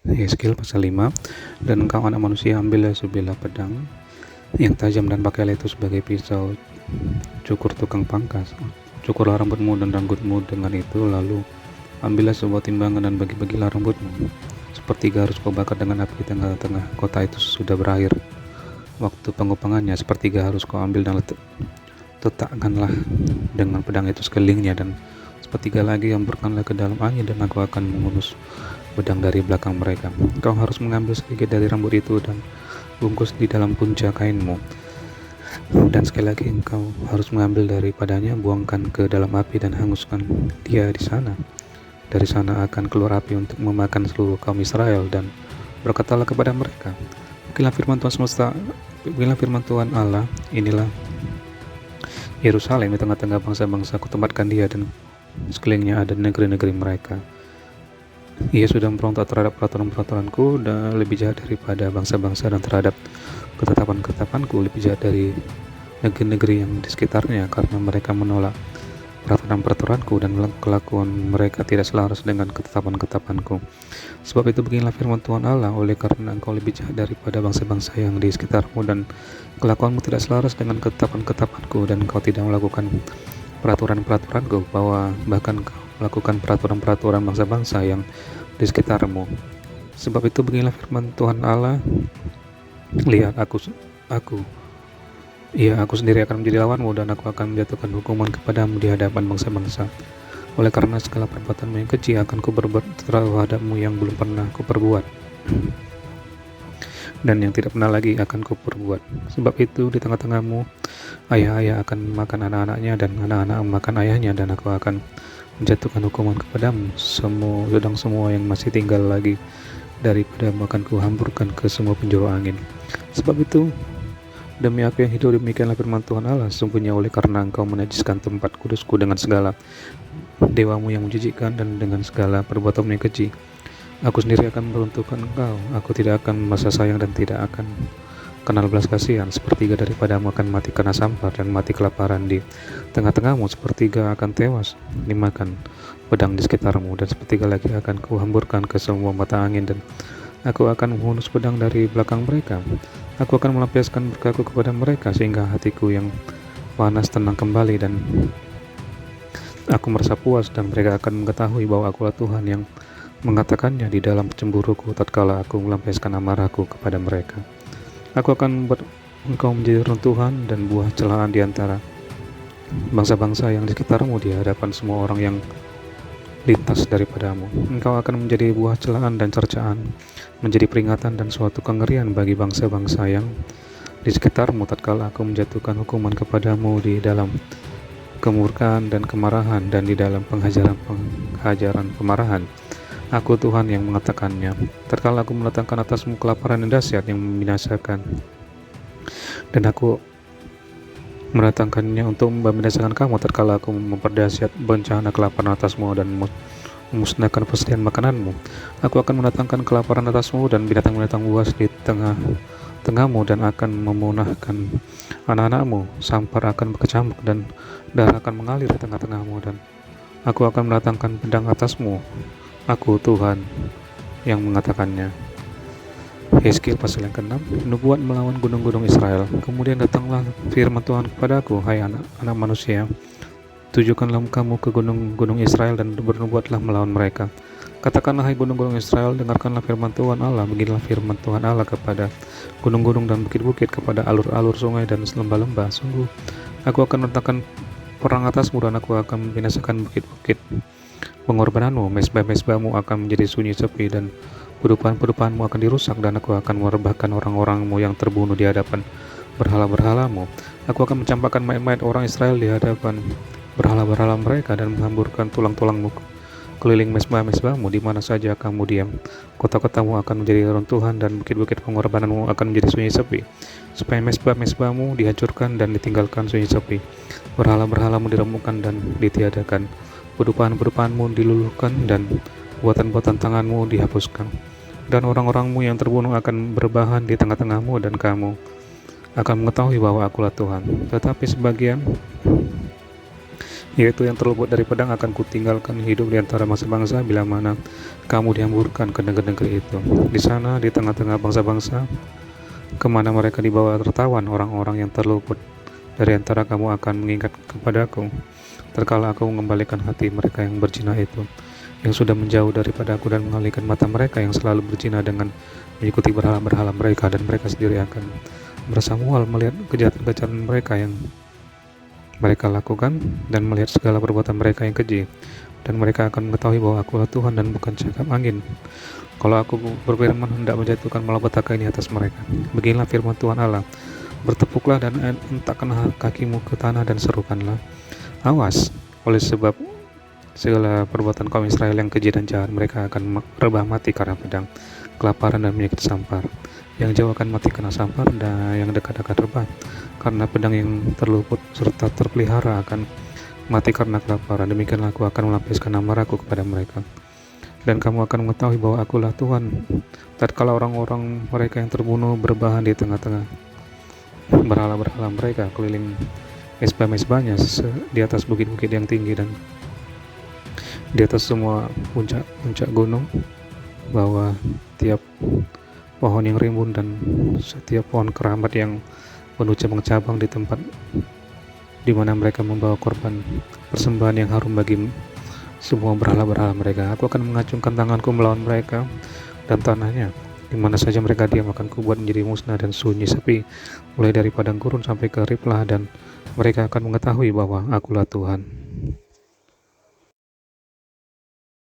Yeskil pasal 5. Dan engkau anak manusia, ambillah sebilah pedang yang tajam dan pakailah itu sebagai pisau, cukur tukang pangkas, cukurlah rambutmu dan ranggutmu dengan itu, lalu ambillah sebuah timbangan dan bagi-bagilah rambutmu. Sepertiga harus kau bakar dengan api di tengah-tengah kota itu sudah berakhir waktu pengupangannya. Sepertiga harus kau ambil dan letakkanlah dengan pedang itu sekelilingnya, dan sepertiga lagi hamburkanlah ke dalam angin, dan aku akan menghunus pedang dari belakang mereka. Kau harus mengambil sedikit dari rambut itu dan bungkus di dalam punca kainmu, dan sekali lagi engkau harus mengambil daripadanya, buangkan ke dalam api dan hanguskan dia di sana. Dari sana akan keluar api untuk memakan seluruh kaum Israel. Dan berkatalah kepada mereka, beginilah firman Tuhan semesta, beginilah firman Tuhan Allah, inilah Yerusalem di tengah-tengah bangsa-bangsa, kutempatkan dia, dan sekelilingnya ada negeri-negeri mereka. Ia sudah memberontak terhadap peraturan-peraturanku dan lebih jahat daripada bangsa-bangsa, dan terhadap ketetapan-ketetapanku lebih jahat dari negeri-negeri yang di sekitarnya, karena mereka menolak peraturan-peraturanku dan kelakuan mereka tidak selaras dengan ketetapan-ketetapanku. Sebab itu beginilah firman Tuhan Allah, oleh karena engkau lebih jahat daripada bangsa-bangsa yang di sekitarmu, dan kelakuanmu tidak selaras dengan ketetapan-ketetapanku, dan engkau tidak melakukan peraturan-peraturanku, bahkan kau melakukan peraturan-peraturan bangsa-bangsa yang di sekitarmu. Sebab itu beginilah firman Tuhan Allah, lihat aku sendiri akan menjadi lawanmu, dan aku akan menjatuhkan hukuman kepadamu di hadapan bangsa-bangsa. Oleh karena segala perbuatanmu yang keji akan kuberbuat terhadapmu yang belum pernah kuperbuat, dan yang tidak pernah lagi akan kuperbuat. Sebab itu di tengah-tengahmu ayah-ayah akan makan anak-anaknya, dan anak-anak makan ayahnya, dan aku akan menjatuhkan hukuman kepadamu. Sedang semua yang masih tinggal lagi daripadamu akan kuhamburkan ke semua penjuru angin. Sebab itu demi aku yang hidup, demikianlah firman Tuhan Allah, sesungguhnya oleh karena engkau menajiskan tempat kudusku dengan segala dewamu yang menjijikkan dan dengan segala perbuatanmu yang keji, aku sendiri akan meruntuhkan engkau. Aku tidak akan merasa sayang dan tidak akan kenal belas kasihan. Sepertiga daripadamu akan mati karena sampar dan mati kelaparan di tengah-tengahmu. Sepertiga akan tewas dimakan pedang di sekitarmu, dan sepertiga lagi akan kuhamburkan ke semua mata angin, dan aku akan menghunus pedang dari belakang mereka. Aku akan melampiaskan berkatku kepada mereka, sehingga hatiku yang panas tenang kembali, dan aku merasa puas, dan mereka akan mengetahui bahwa akulah Tuhan yang mengatakannya di dalam cemburuku tatkala aku melampiaskan amarahku kepada mereka. Aku akan membuat engkau menjadi runtuhan dan buah celaan di antara bangsa-bangsa yang di sekitarmu, di hadapan semua orang yang lintas daripadamu. Engkau akan menjadi buah celaan dan cercaan, menjadi peringatan dan suatu kengerian bagi bangsa-bangsa yang di sekitarmu tatkala aku menjatuhkan hukuman kepadamu di dalam kemurkaan dan kemarahan, dan di dalam penghajaran kemarahan. Aku Tuhan yang mengatakannya. Tatkala aku meletakkan atasmu kelaparan dan dahsyat yang membinasakan, dan aku mendatangkannya untuk membinasakan kamu, tatkala aku memperdahsyat bencana kelaparan atasmu dan memusnahkan persediaan makananmu. Aku akan mendatangkan kelaparan atasmu dan binatang-binatang buas di tengahmu, dan akan memunahkan anak-anakmu. Sampar akan berkecamuk dan darah akan mengalir di tengah-tengahmu, dan aku akan mendatangkan pedang atasmu. Aku Tuhan yang mengatakannya. Yeskil pasal yang ke-6. Nubuat melawan gunung-gunung Israel. Kemudian datanglah firman Tuhan kepadaku, hai anak manusia, tujukanlah mukamu ke gunung-gunung Israel dan bernubuatlah melawan mereka. Katakanlah, hai gunung-gunung Israel, dengarkanlah firman Tuhan Allah. Beginilah firman Tuhan Allah kepada gunung-gunung dan bukit-bukit, kepada alur-alur sungai dan lembah-lembah. Sungguh aku akan meletakkan perang atasmu, dan aku akan membinasakan bukit-bukit pengorbananmu. Mesbah-mesbahmu akan menjadi sunyi sepi, dan pedupahan-pedupahanmu akan dirusak, dan aku akan merebahkan orang-orangmu yang terbunuh di hadapan berhala-berhalamu. Aku akan mencampakkan mayat-mayat orang Israel di hadapan berhala-berhala mereka, dan menghamburkan tulang-tulangmu keliling mesbah-mesbahmu di mana saja kamu diam. Kota-kotamu akan menjadi runtuhan, dan bukit-bukit pengorbananmu akan menjadi sunyi sepi, supaya mesbah-mesbahmu dihancurkan dan ditinggalkan sunyi sepi. Berhala-berhalamu diremukkan dan ditiadakan, pedupahan-pedupahanmu diluluhkan, dan buatan-buatan tanganmu dihapuskan. Dan orang-orangmu yang terbunuh akan berbahan di tengah-tengahmu, dan kamu akan mengetahui bahwa akulah Tuhan. Tetapi sebagian yaitu yang terluput dari pedang akan kutinggalkan hidup di antara bangsa-bangsa bila mana kamu dihamburkan ke negeri-negeri itu. Di sana, di tengah-tengah bangsa-bangsa, kemana mereka dibawa tertawan, orang-orang yang terluput dari antara kamu akan mengingat kepadaku, terkala aku mengembalikan hati mereka yang berzina itu, yang sudah menjauh daripada aku, dan mengalihkan mata mereka yang selalu berzina dengan mengikuti berhala-berhala mereka, dan mereka sendiri akan merasa mual melihat kejahatan-kejahatan mereka yang mereka lakukan, dan melihat segala perbuatan mereka yang keji, dan mereka akan mengetahui bahwa akulah Tuhan dan bukan cakap angin. Kalau aku berfirman hendak menjatuhkan malapetaka ini atas mereka, beginilah firman Tuhan Allah, bertepuklah dan hentakkanlah kakimu ke tanah dan serukanlah, awas, oleh sebab segala perbuatan kaum Israel yang keji dan jahat, mereka akan rebah mati karena pedang, kelaparan dan penyakit sampar. Yang jauh akan mati karena sampar, dan yang dekat akan rebah karena pedang, yang terluput serta terpelihara akan mati karena kelaparan. Demikianlah aku akan melampiaskan amarahku kepada mereka, dan kamu akan mengetahui bahwa akulah Tuhan. Tatkala orang-orang mereka yang terbunuh berbahan di tengah-tengah berhala-berhala mereka, keliling mesbah-mesbahnya di atas bukit-bukit yang tinggi dan di atas semua puncak-puncak gunung, bahwa tiap pohon yang rimbun dan setiap pohon keramat yang penuh cabang-cabang di tempat di mana mereka membawa korban persembahan yang harum bagi semua berhala-berhala mereka. Aku akan mengacungkan tanganku melawan mereka, dan tanahnya di mana saja mereka diam akan kubuat menjadi musnah dan sunyi sepi, mulai dari padang gurun sampai ke Riblah, dan mereka akan mengetahui bahwa akulah Tuhan.